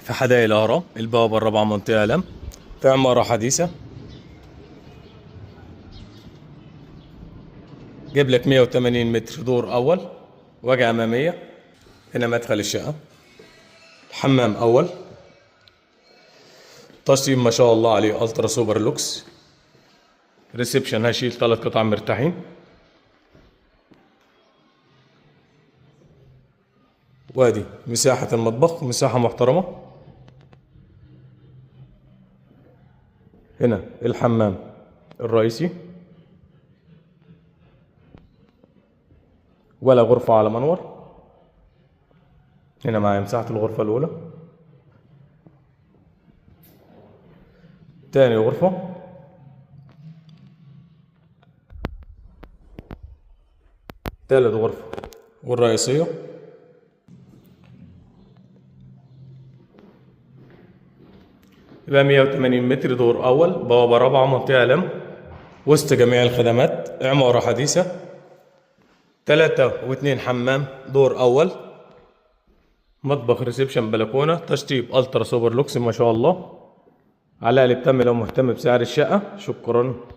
في حدائق الهرم، البوابة الرابعة، منطقة لم، في عمارة حديثة. جيب لك 180 متر، دور أول، واجهة أمامية. هنا مدخل الشقة، حمام أول، تشطيب ما شاء الله عليه، ألترا سوبر لوكس. ريسبشن هشيل 3 قطع مرتاحين. وادي مساحة المطبخ، مساحة محترمة. هنا الحمام الرئيسي، ولا غرفة على منور. هنا معايا مساحة الغرفة الأولى، تاني غرفة، تالت غرفة والرئيسية. يبقى 180 متر، دور أول، بوابة رابعة، منطقة لم، وسط جميع الخدمات، عمارة حديثة. 3 و2 حمام، دور أول، مطبخ، ريسبشن، بلكونة، تشطيب ألترا سوبر لوكس ما شاء الله. على اللي بتم لو مهتم بسعر الشقة. شكرا.